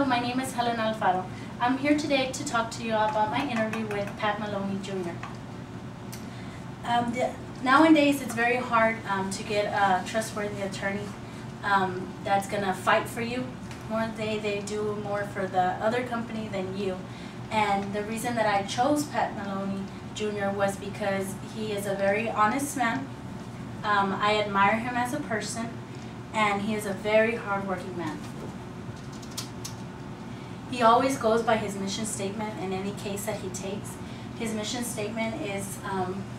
Hello, my name is Helen Alfaro. I'm here today to talk to you about my interview with Pat Maloney Jr. Nowadays, it's very hard to get a trustworthy attorney that's going to fight for you. They do more for the other company than you. And the reason that I chose Pat Maloney Jr. was because he is a very honest man. I admire him as a person, and he is a very hardworking man. He always goes by his mission statement in any case that he takes. His mission statement is,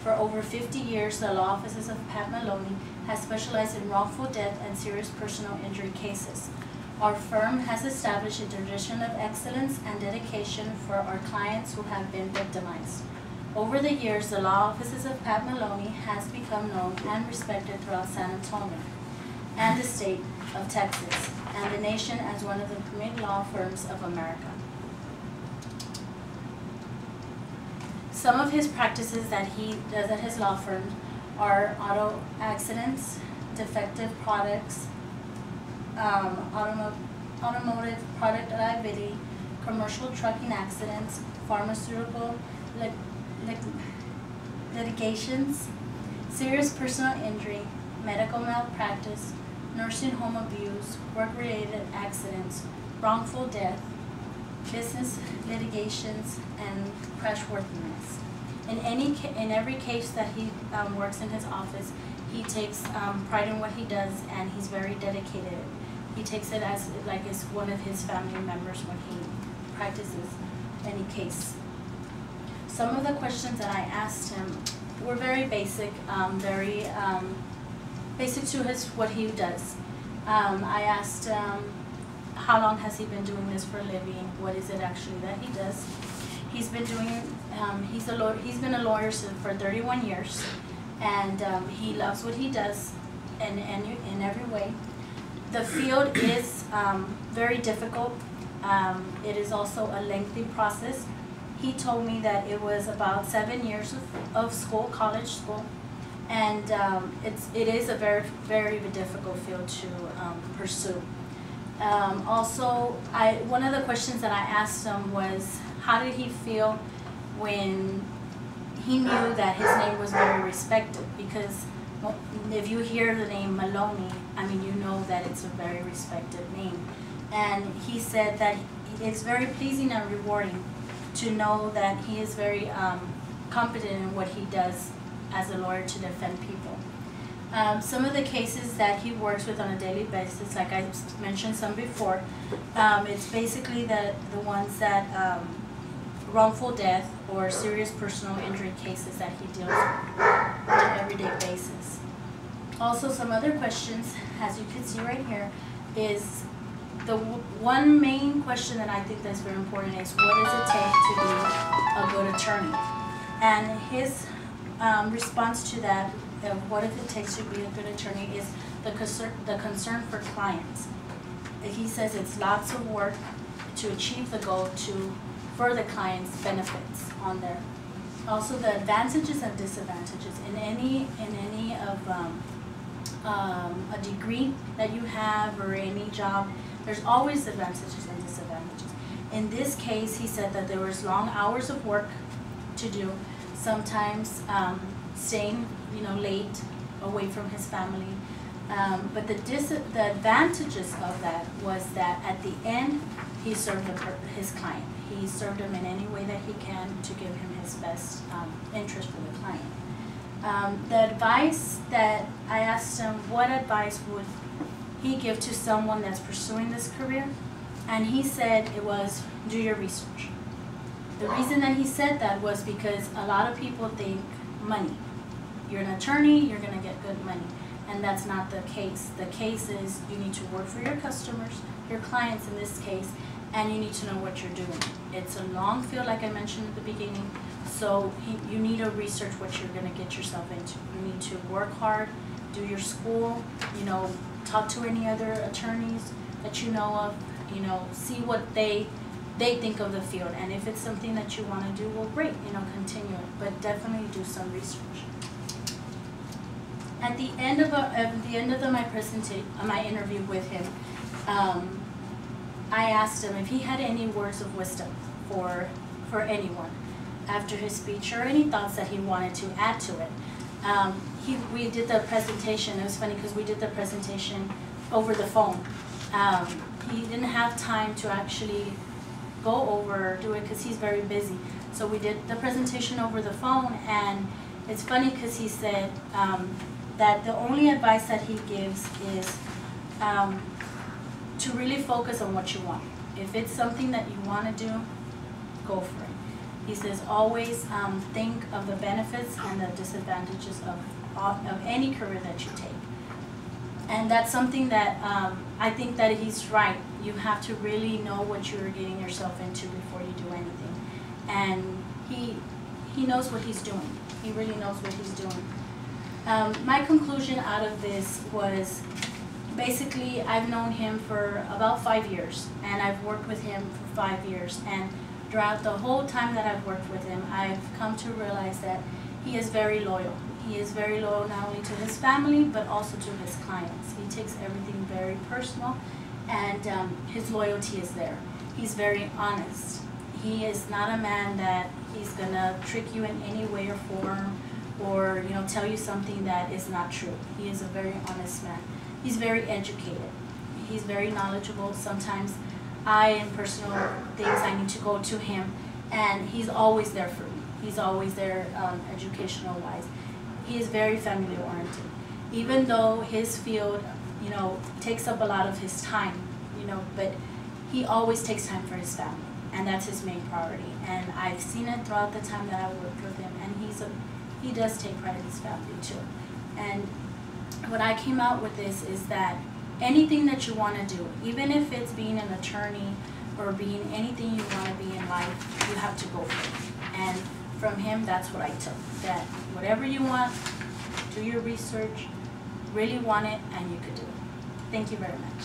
for over 50 years, the law offices of Pat Maloney has specialized in wrongful death and serious personal injury cases. Our firm has established a tradition of excellence and dedication for our clients who have been victimized. Over the years, the law offices of Pat Maloney has become known and respected throughout San Antonio and the state of Texas and the nation as one of the premier law firms of America. Some of his practices that he does at his law firm are auto accidents, defective products, automotive product liability, commercial trucking accidents, pharmaceutical litigations, serious personal injury, medical malpractice, nursing home abuse, work-related accidents, wrongful death, business litigations, and crashworthiness. In every case that he works in his office, he takes pride in what he does, and he's very dedicated. He takes it as like it's one of his family members when he practices any case. Some of the questions that I asked him were very basic, basic to what he does. I asked how long has he been doing this for a living? What is it actually that he does? He's been doing. He's been a lawyer for 31 years, and he loves what he does, in every way. The field is very difficult. It is also a lengthy process. He told me that it was about 7 years of school, college school, and it is a very, very difficult field to pursue. Also, one of the questions that I asked him was, how did he feel when he knew that his name was very respected? Because if you hear the name Maloney, I mean, you know that it's a very respected name. And he said that it's very pleasing and rewarding to know that he is very competent in what he does as a lawyer to defend people. Some of the cases that he works with on a daily basis, like I mentioned some before, it's basically the ones that wrongful death or serious personal injury cases that he deals with on an everyday basis. Also, some other questions, as you can see right here, is the one main question that I think that's very important is, what does it take to be a good attorney? And his response to that, what if it takes to be a good attorney, is the concern for clients. He says it's lots of work to achieve the goal for the client's benefits on there. Also, the advantages and disadvantages in any of a degree that you have or any job, there's always advantages and disadvantages. In this case, he said that there was long hours of work to do, sometimes staying, late, away from his family. But the advantages of that was that at the end, he served his client. He served him in any way that he can to give him his best interest for the client. The advice that I asked him, what advice would he give to someone that's pursuing this career? And he said it was, do your research. The reason that he said that was because a lot of people think money. You're an attorney, you're going to get good money. And that's not the case. The case is you need to work for your customers, your clients in this case, and you need to know what you're doing. It's a long field, like I mentioned at the beginning, so you need to research what you're going to get yourself into. You need to work hard, do your school, talk to any other attorneys that you know of, see what they think of the field. And if it's something that you want to do, well, great, continue it. But definitely do some research. At the end of my interview with him, I asked him if he had any words of wisdom for anyone after his speech, or any thoughts that he wanted to add to it. We did the presentation. It was funny because we did the presentation over the phone. He didn't have time to actually do it because he's very busy. So we did the presentation over the phone, and it's funny because he said that the only advice that he gives is to really focus on what you want. If it's something that you want to do, go for it. He says always think of the benefits and the disadvantages of any career that you take. And that's something that I think that he's right. You have to really know what you're getting yourself into before you do anything. And he knows what he's doing. He really knows what he's doing. My conclusion out of this was, basically, I've known him for about 5 years, and I've worked with him for 5 years. And throughout the whole time that I've worked with him, I've come to realize that he is very loyal. He is very loyal not only to his family, but also to his clients. He takes everything very personal, and his loyalty is there. He's very honest. He is not a man that he's gonna trick you in any way or form, or tell you something that is not true. He is a very honest man. He's very educated. He's very knowledgeable. Sometimes in personal things, I need to go to him, and he's always there for me. He's always there educational wise. He is very family oriented. Even though his field, takes up a lot of his time, but he always takes time for his family, and that's his main priority. And I've seen it throughout the time that I worked with him, and he does take pride in his family too. And what I came out with this is that anything that you want to do, even if it's being an attorney or being anything you want to be in life, you have to go for it. And from him, that's what I took. That whatever you want, do your research, really want it, and you could do it. Thank you very much.